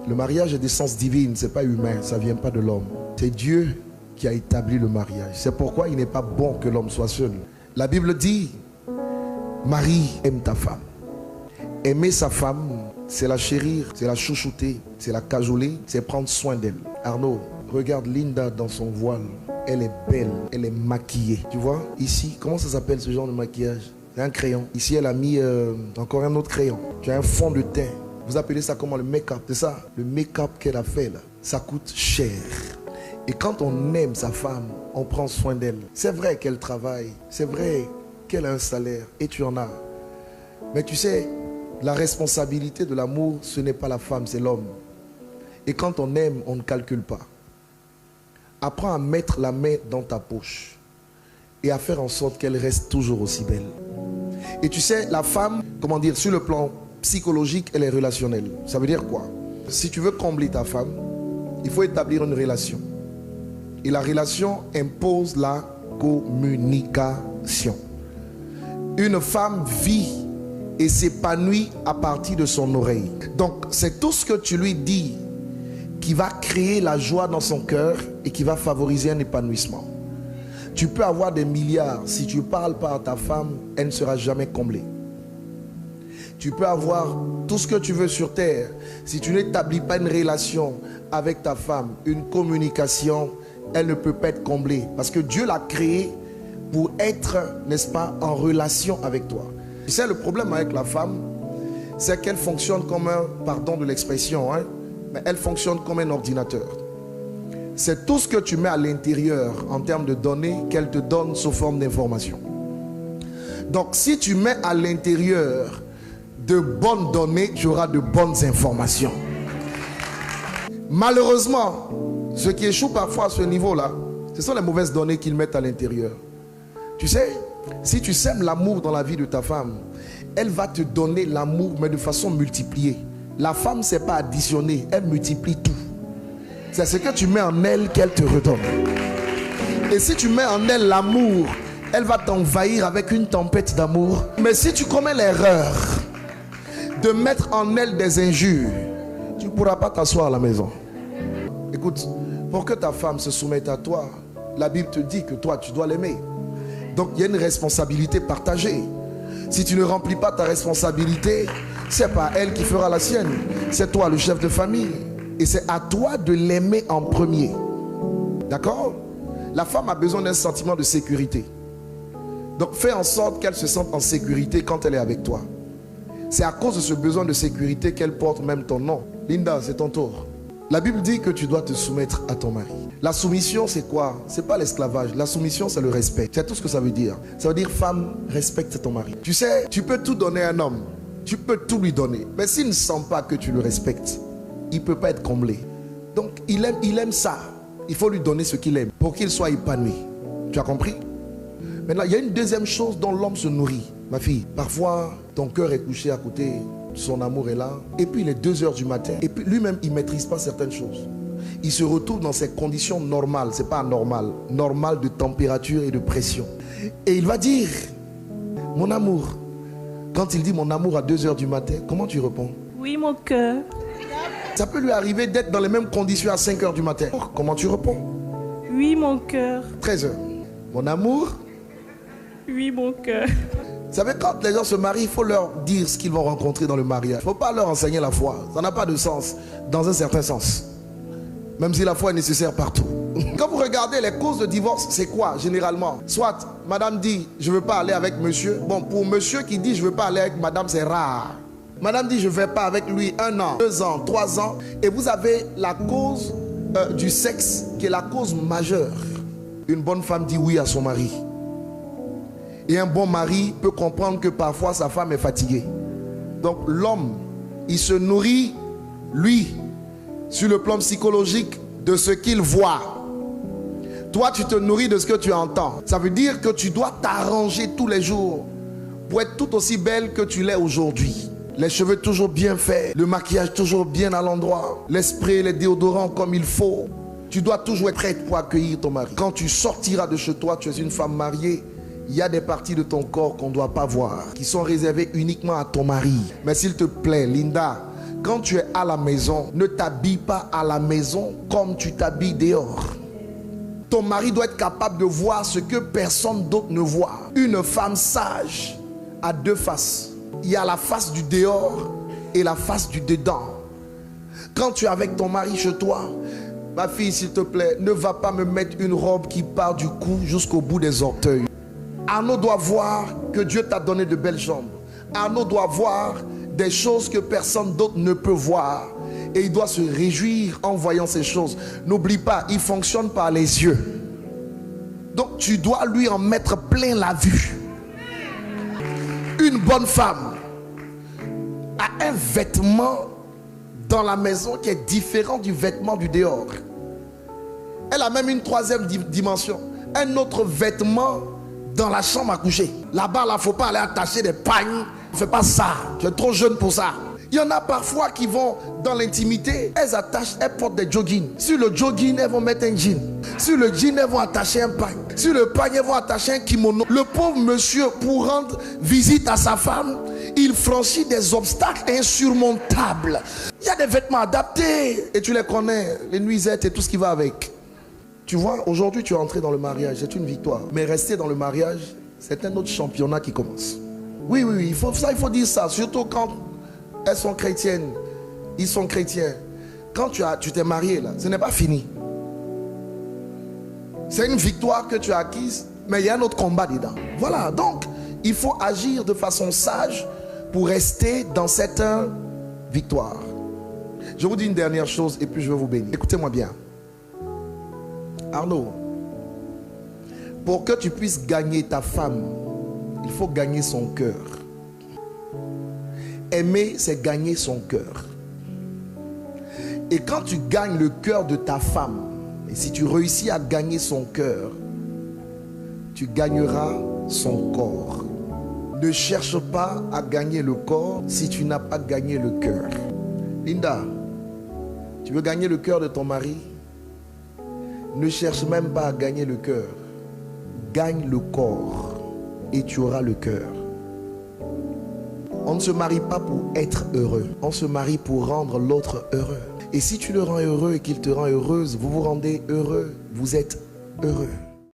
Le mariage est d'essence divine, ce n'est pas humain, ça ne vient pas de l'homme. C'est Dieu qui a établi le mariage. C'est pourquoi il n'est pas bon que l'homme soit seul. La Bible dit, Marie, aime ta femme. Aimer sa femme, c'est la chérir, c'est la chouchouter, c'est la cajoler, c'est prendre soin d'elle. Arnaud, regarde Linda dans son voile. Elle est belle, elle est maquillée. Tu vois, ici, comment ça s'appelle ce genre de maquillage? C'est un crayon. Ici, elle a mis encore un autre crayon. Tu as un fond de teint. Vous appelez ça comment? Le make-up, c'est ça? Le make-up qu'elle a fait là, ça coûte cher. Et quand on aime sa femme, on prend soin d'elle. C'est vrai qu'elle travaille, c'est vrai qu'elle a un salaire, et tu en as. Mais tu sais, la responsabilité de l'amour, ce n'est pas la femme, c'est l'homme. Et quand on aime, on ne calcule pas. Apprends à mettre la main dans ta poche et à faire en sorte qu'elle reste toujours aussi belle. Et tu sais, la femme, comment dire, sur le plan psychologique, elle est relationnelle. Ça veut dire quoi? Si tu veux combler ta femme, il faut établir une relation. Et la relation impose la communication. Une femme vit et s'épanouit à partir de son oreille. Donc, c'est tout ce que tu lui dis qui va créer la joie dans son cœur et qui va favoriser un épanouissement. Tu peux avoir des milliards, si tu ne parles pas à ta femme, elle ne sera jamais comblée. Tu peux avoir tout ce que tu veux sur terre, si tu n'établis pas une relation avec ta femme, une communication, elle ne peut pas être comblée. Parce que Dieu l'a créée pour être, n'est-ce pas, en relation avec toi. Tu sais, le problème avec la femme, c'est qu'elle fonctionne comme un, pardon de l'expression, hein, mais elle fonctionne comme un ordinateur. C'est tout ce que tu mets à l'intérieur en termes de données qu'elle te donne sous forme d'information. Donc si tu mets à l'intérieur de bonnes données, tu auras de bonnes informations. Malheureusement, ce qui échoue parfois à ce niveau-là, ce sont les mauvaises données qu'ils mettent à l'intérieur. Tu sais, si tu sèmes l'amour dans la vie de ta femme, elle va te donner l'amour, mais de façon multipliée. La femme, ce n'est pas additionner, elle multiplie tout. C'est ce que tu mets en elle qu'elle te redonne. Et si tu mets en elle l'amour, elle va t'envahir avec une tempête d'amour. Mais si tu commets l'erreur de mettre en elle des injures, tu ne pourras pas t'asseoir à la maison. Écoute, pour que ta femme se soumette à toi, la Bible te dit que toi, tu dois l'aimer. Donc, il y a une responsabilité partagée. Si tu ne remplis pas ta responsabilité, c'est pas elle qui fera la sienne. C'est toi le chef de famille. Et c'est à toi de l'aimer en premier. D'accord? La femme a besoin d'un sentiment de sécurité. Donc fais en sorte qu'elle se sente en sécurité quand elle est avec toi. C'est à cause de ce besoin de sécurité qu'elle porte même ton nom. Linda, c'est ton tour. La Bible dit que tu dois te soumettre à ton mari. La soumission, c'est quoi? C'est pas l'esclavage. La soumission, c'est le respect. C'est tout ce que ça veut dire. Ça veut dire, femme, respecte ton mari. Tu sais, tu peux tout donner à un homme. Tu peux tout lui donner. Mais s'il ne sent pas que tu le respectes, il ne peut pas être comblé. Donc, il aime ça. Il faut lui donner ce qu'il aime pour qu'il soit épanoui. Tu as compris? Maintenant, il y a une deuxième chose dont l'homme se nourrit. Ma fille, parfois, ton cœur est couché à côté, son amour est là. Et puis, il est 2 heures du matin. Et puis, lui-même, il ne maîtrise pas certaines choses. Il se retrouve dans ses conditions normales. Ce n'est pas anormal. Normal de température et de pression. Et il va dire, mon amour. Quand il dit mon amour à 2 heures du matin, comment tu réponds? Oui, mon cœur. Ça peut lui arriver d'être dans les mêmes conditions à 5 heures du matin. Comment tu réponds? Oui, mon cœur. 13 heures. Mon amour? Oui, mon cœur. Vous savez, quand les gens se marient, il faut leur dire ce qu'ils vont rencontrer dans le mariage. Il ne faut pas leur enseigner la foi. Ça n'a pas de sens, dans un certain sens. Même si la foi est nécessaire partout. Quand vous regardez les causes de divorce, c'est quoi généralement? Soit madame dit, je ne veux pas aller avec monsieur. Bon, pour monsieur qui dit, je ne veux pas aller avec madame, c'est rare. Madame dit, je ne vais pas avec lui 1 an, 2 ans, 3 ans. Et vous avez la cause du sexe qui est la cause majeure. Une bonne femme dit oui à son mari. Et un bon mari peut comprendre que parfois sa femme est fatiguée. Donc l'homme, il se nourrit, lui, sur le plan psychologique, de ce qu'il voit. Toi, tu te nourris de ce que tu entends. Ça veut dire que tu dois t'arranger tous les jours pour être tout aussi belle que tu l'es aujourd'hui. Les cheveux toujours bien faits, le maquillage toujours bien à l'endroit, les sprays, les déodorants comme il faut. Tu dois toujours être prête pour accueillir ton mari. Quand tu sortiras de chez toi, tu es une femme mariée. Il y a des parties de ton corps qu'on ne doit pas voir, qui sont réservées uniquement à ton mari. Mais s'il te plaît, Linda, Quand tu es à la maison, ne t'habille pas à la maison comme tu t'habilles dehors. Ton mari doit être capable de voir ce que personne d'autre ne voit. Une femme sage a deux faces. Il y a la face du dehors et la face du dedans. Quand tu es avec ton mari chez toi, ma fille, s'il te plaît, ne va pas me mettre une robe qui part du cou jusqu'au bout des orteils. Arnaud doit voir que Dieu t'a donné de belles jambes. Arnaud doit voir des choses que personne d'autre ne peut voir. Et il doit se réjouir en voyant ces choses. N'oublie pas, il fonctionne par les yeux. Donc tu dois lui en mettre plein la vue. Une bonne femme a un vêtement dans la maison qui est différent du vêtement du dehors. Elle a même une troisième dimension. Un autre vêtement dans la chambre à coucher. Là-bas, il ne faut pas aller attacher des pagnes. Ne fais pas ça. Tu es trop jeune pour ça. Il y en a parfois qui vont dans l'intimité. Elles attachent, elles portent des joggings. Sur le jogging, elles vont mettre un jean. Sur le jean, elles vont attacher un pagne. Sur le pagne, elles vont attacher un kimono. Le pauvre monsieur, pour rendre visite à sa femme, il franchit des obstacles insurmontables. Il y a des vêtements adaptés. Et tu les connais. Les nuisettes et tout ce qui va avec. Tu vois, aujourd'hui tu es entré dans le mariage, c'est une victoire. Mais rester dans le mariage, c'est un autre championnat qui commence. Oui, il faut dire ça. Surtout quand elles sont chrétiennes, ils sont chrétiens. Quand tu t'es marié là, ce n'est pas fini. C'est une victoire que tu as acquise, mais il y a un autre combat dedans. Voilà, donc il faut agir de façon sage pour rester dans cette victoire. Je vous dis une dernière chose et puis je vais vous bénir. Écoutez-moi bien. Arnaud, pour que tu puisses gagner ta femme, il faut gagner son cœur. Aimer, c'est gagner son cœur. Et quand tu gagnes le cœur de ta femme, et si tu réussis à gagner son cœur, tu gagneras son corps. Ne cherche pas à gagner le corps si tu n'as pas gagné le cœur. Linda, tu veux gagner le cœur de ton mari? Ne cherche même pas à gagner le cœur. Gagne le corps et tu auras le cœur. On ne se marie pas pour être heureux. On se marie pour rendre l'autre heureux. Et si tu le rends heureux et qu'il te rend heureuse, vous vous rendez heureux. Vous êtes heureux.